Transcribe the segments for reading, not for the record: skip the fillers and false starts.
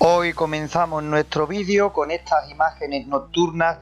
Hoy comenzamos nuestro vídeo con estas imágenes nocturnas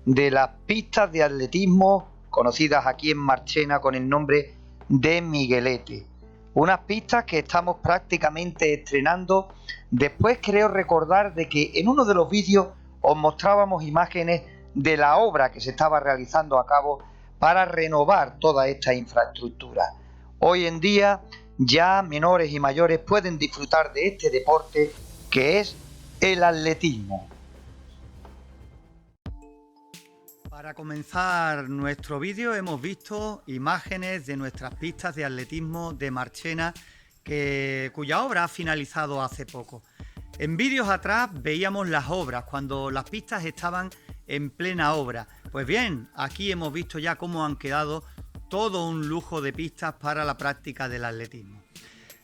de las pistas de atletismo conocidas aquí en Marchena con el nombre de Miguelete. Unas pistas que estamos prácticamente estrenando. Después creo recordar de que en uno de los vídeos os mostrábamos imágenes de la obra que se estaba realizando a cabo para renovar toda esta infraestructura. Hoy en día ya menores y mayores pueden disfrutar de este deporte que es el atletismo. Para comenzar nuestro vídeo hemos visto imágenes de nuestras pistas de atletismo de Marchena cuya obra ha finalizado hace poco. En vídeos atrás veíamos las obras cuando las pistas estaban en plena obra. Pues bien, aquí hemos visto ya cómo han quedado todo un lujo de pistas para la práctica del atletismo.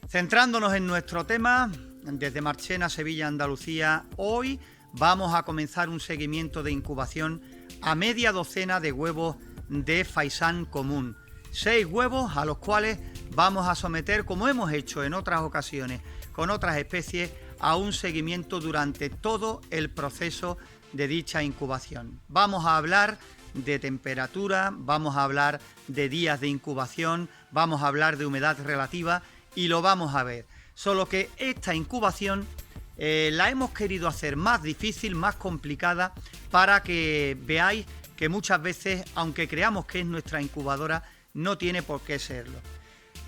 Centrándonos en nuestro tema, desde Marchena, Sevilla, Andalucía, hoy vamos a comenzar un seguimiento de incubación a media docena de huevos de faisán común. 6 huevos a los cuales vamos a someter, como hemos hecho en otras ocasiones con otras especies, a un seguimiento durante todo el proceso de dicha incubación. Vamos a hablar de temperatura, vamos a hablar de días de incubación, vamos a hablar de humedad relativa y lo vamos a ver. Solo que esta incubación la hemos querido hacer más difícil, más complicada, para que veáis que muchas veces, aunque creamos que es nuestra incubadora, no tiene por qué serlo.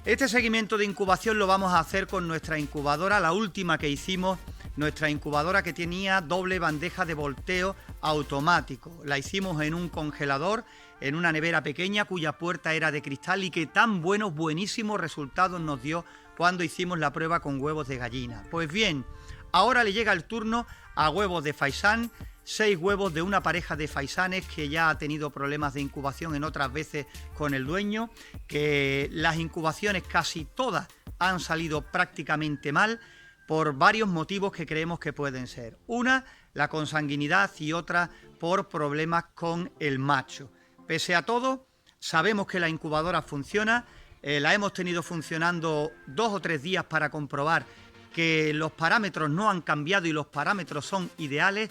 Este seguimiento de incubación lo vamos a hacer con nuestra incubadora, la última que hicimos, nuestra incubadora que tenía doble bandeja de volteo automático. La hicimos en un congelador, en una nevera pequeña cuya puerta era de cristal y que tan buenísimos resultados nos dio cuando hicimos la prueba con huevos de gallina. Pues bien, ahora le llega el turno a huevos de faisán, 6 huevos de una pareja de faisanes que ya ha tenido problemas de incubación en otras veces con el dueño, que las incubaciones casi todas han salido prácticamente mal por varios motivos que creemos que pueden ser. Una, la consanguinidad, y otra por problemas con el macho. Pese a todo, sabemos que la incubadora funciona. La hemos tenido funcionando 2 o 3 días para comprobar que los parámetros no han cambiado y los parámetros son ideales,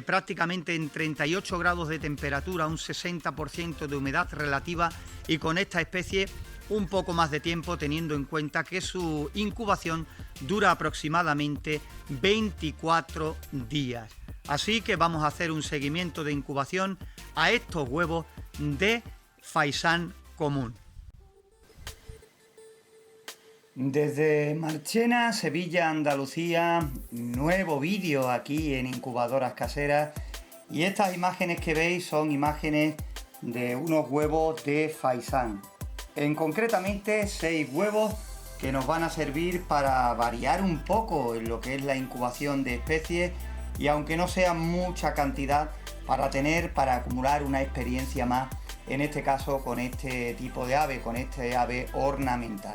prácticamente en 38 grados de temperatura, un 60% de humedad relativa, y con esta especie un poco más de tiempo, teniendo en cuenta que su incubación dura aproximadamente 24 días. Así que vamos a hacer un seguimiento de incubación a estos huevos de faisán común. Desde Marchena, Sevilla, Andalucía, nuevo vídeo aquí en Incubadoras Caseras, y estas imágenes que veis son imágenes de unos huevos de faisán. Concretamente 6 huevos que nos van a servir para variar un poco en lo que es la incubación de especies, y aunque no sea mucha cantidad, para acumular una experiencia más, en este caso con este tipo de ave, con este ave ornamental.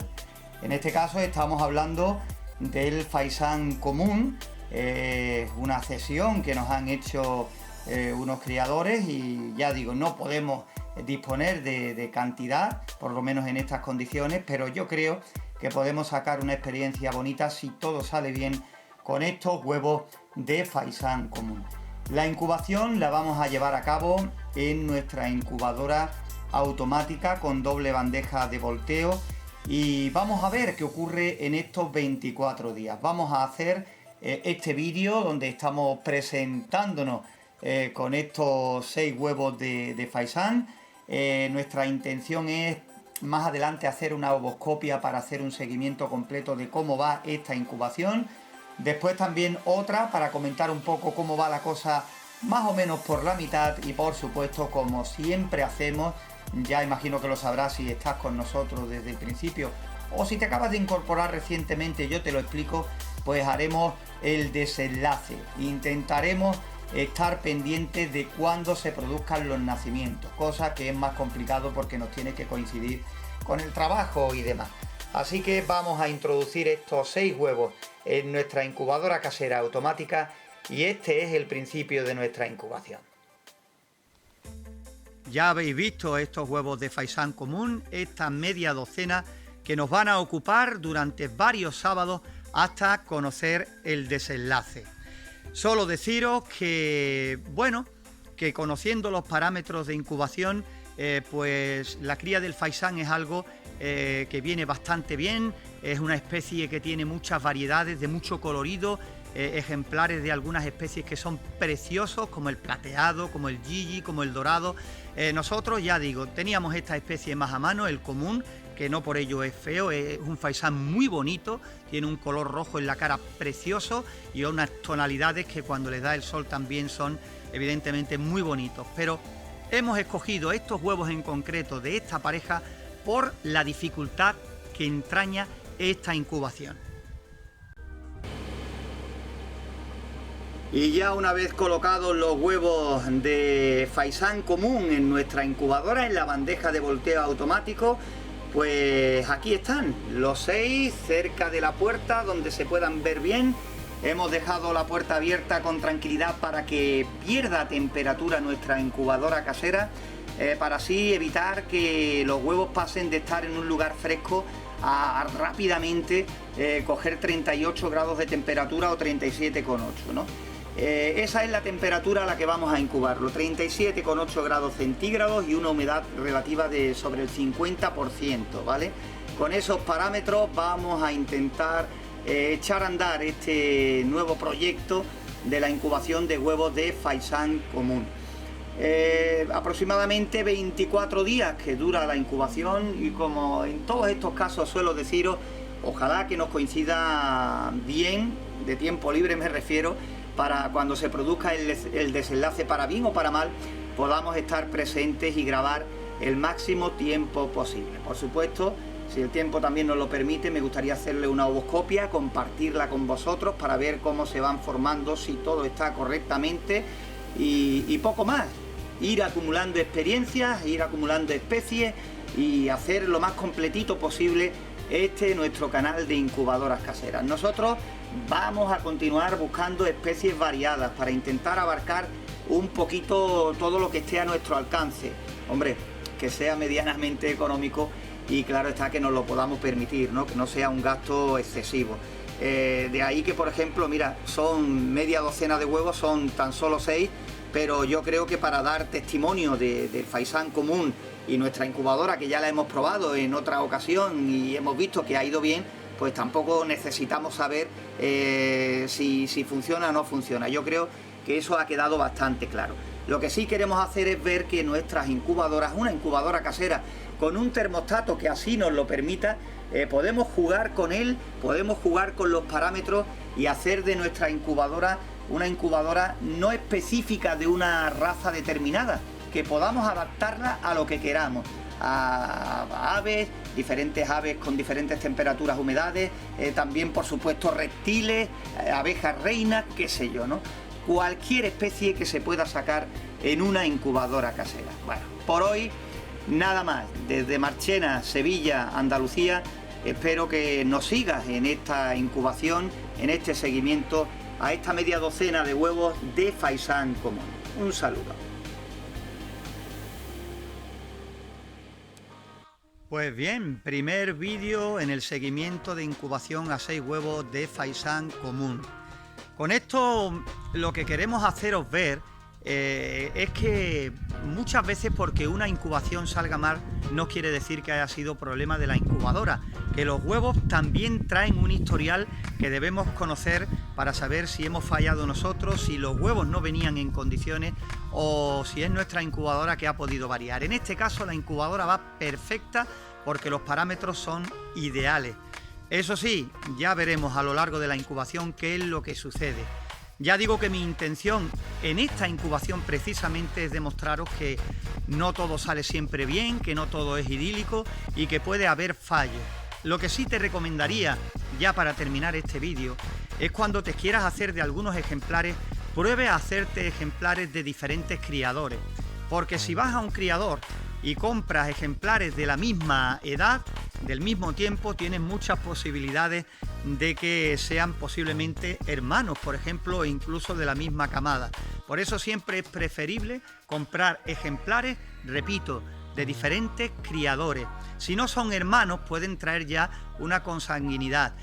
En este caso estamos hablando del faisán común, una cesión que nos han hecho unos criadores, y ya digo, no podemos disponer de cantidad, por lo menos en estas condiciones, pero yo creo que podemos sacar una experiencia bonita si todo sale bien con estos huevos de faisán común. La incubación la vamos a llevar a cabo en nuestra incubadora automática con doble bandeja de volteo, y vamos a ver qué ocurre en estos 24 días. Vamos a hacer este vídeo donde estamos presentándonos con estos 6 huevos de faisán. Nuestra intención es más adelante hacer una ovoscopia para hacer un seguimiento completo de cómo va esta incubación. Después también otra para comentar un poco cómo va la cosa más o menos por la mitad, y por supuesto, como siempre hacemos, ya imagino que lo sabrás si estás con nosotros desde el principio, o si te acabas de incorporar recientemente, yo te lo explico, pues haremos el desenlace. Intentaremos estar pendientes de cuándo se produzcan los nacimientos, cosa que es más complicado porque nos tiene que coincidir con el trabajo y demás. Así que vamos a introducir estos 6 huevos en nuestra incubadora casera automática, y este es el principio de nuestra incubación. Ya habéis visto estos huevos de faisán común, esta media docena que nos van a ocupar durante varios sábados hasta conocer el desenlace. Solo deciros que, bueno, que conociendo los parámetros de incubación, pues la cría del faisán es algo que viene bastante bien. Es una especie que tiene muchas variedades, de mucho colorido, ejemplares de algunas especies que son preciosos, como el plateado, como el Gigi, como el dorado. Nosotros, ya digo, teníamos esta especie más a mano, el común, que no por ello es feo, es un faisán muy bonito, tiene un color rojo en la cara precioso y unas tonalidades que cuando les da el sol también son evidentemente muy bonitos. Pero hemos escogido estos huevos en concreto de esta pareja por la dificultad que entraña esta incubación. Y ya una vez colocados los huevos de faisán común en nuestra incubadora, en la bandeja de volteo automático, pues aquí están los 6 cerca de la puerta donde se puedan ver bien. Hemos dejado la puerta abierta con tranquilidad para que pierda temperatura nuestra incubadora casera, para así evitar que los huevos pasen de estar en un lugar fresco a rápidamente coger 38 grados de temperatura o 37,8, ¿no? Esa es la temperatura a la que vamos a incubarlo, 37,8 grados centígrados y una humedad relativa de sobre el 50%, ¿vale? Con esos parámetros vamos a intentar echar a andar este nuevo proyecto de la incubación de huevos de faisán común. Aproximadamente 24 días que dura la incubación y, como en todos estos casos suelo deciros, ojalá que nos coincida bien, de tiempo libre me refiero, para cuando se produzca el desenlace, para bien o para mal, podamos estar presentes y grabar el máximo tiempo posible. Por supuesto, si el tiempo también nos lo permite, me gustaría hacerle una ovoscopia, compartirla con vosotros para ver cómo se van formando, si todo está correctamente y poco más. Ir acumulando experiencias, ir acumulando especies y hacer lo más completito posible nuestro canal de incubadoras caseras. Nosotros vamos a continuar buscando especies variadas para intentar abarcar un poquito todo lo que esté a nuestro alcance. Hombre, que sea medianamente económico y claro está que nos lo podamos permitir, ¿no? Que no sea un gasto excesivo. De ahí que, por ejemplo, mira, son media docena de huevos, son tan solo 6, pero yo creo que para dar testimonio del faisán común y nuestra incubadora, que ya la hemos probado en otra ocasión y hemos visto que ha ido bien, pues tampoco necesitamos saber si funciona o no funciona. Yo creo que eso ha quedado bastante claro. Lo que sí queremos hacer es ver que nuestras incubadoras, una incubadora casera con un termostato que así nos lo permita, podemos jugar con él, podemos jugar con los parámetros y hacer de nuestra incubadora una incubadora no específica de una raza determinada, que podamos adaptarla a lo que queramos, a aves, diferentes aves con diferentes temperaturas, humedades, también por supuesto reptiles, abejas reinas, qué sé yo, ¿no? Cualquier especie que se pueda sacar en una incubadora casera. Bueno, por hoy nada más. Desde Marchena, Sevilla, Andalucía, espero que nos sigas en esta incubación, en este seguimiento a esta media docena de huevos de faisán común. Un saludo. Pues bien, primer vídeo en el seguimiento de incubación a 6 huevos de faisán común. Con esto lo que queremos haceros ver es que muchas veces porque una incubación salga mal no quiere decir que haya sido problema de la incubadora, que los huevos también traen un historial que debemos conocer para saber si hemos fallado nosotros, si los huevos no venían en condiciones o si es nuestra incubadora que ha podido variar. En este caso la incubadora va perfecta porque los parámetros son ideales. Eso sí, ya veremos a lo largo de la incubación qué es lo que sucede. Ya digo que mi intención en esta incubación precisamente es demostraros que no todo sale siempre bien, que no todo es idílico y que puede haber fallos. Lo que sí te recomendaría, ya para terminar este vídeo, es cuando te quieras hacer de algunos ejemplares, pruebe a hacerte ejemplares de diferentes criadores. Porque si vas a un criador y compras ejemplares de la misma edad, del mismo tiempo, tienes muchas posibilidades de que sean posiblemente hermanos, por ejemplo, e incluso de la misma camada. Por eso siempre es preferible comprar ejemplares, repito, de diferentes criadores. Si no son hermanos, pueden traer ya una consanguinidad.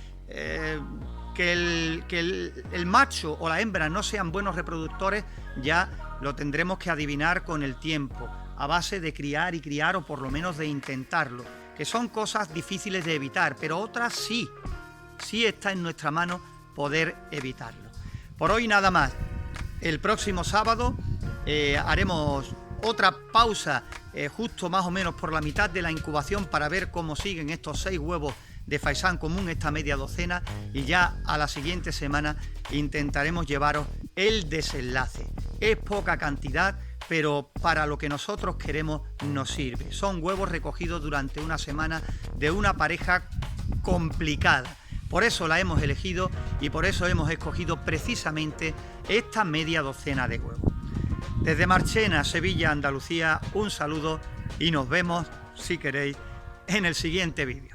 el macho o la hembra no sean buenos reproductores, ya lo tendremos que adivinar con el tiempo, a base de criar y criar, o por lo menos de intentarlo, que son cosas difíciles de evitar, pero otras sí está en nuestra mano poder evitarlo. Por hoy nada más. El próximo sábado haremos otra pausa justo más o menos por la mitad de la incubación para ver cómo siguen estos 6 huevos de faisán común, esta media docena, y ya a la siguiente semana intentaremos llevaros el desenlace. Es poca cantidad, pero para lo que nosotros queremos nos sirve. Son huevos recogidos durante una semana de una pareja complicada. Por eso la hemos elegido y por eso hemos escogido precisamente esta media docena de huevos. Desde Marchena, Sevilla, Andalucía, un saludo y nos vemos, si queréis, en el siguiente vídeo.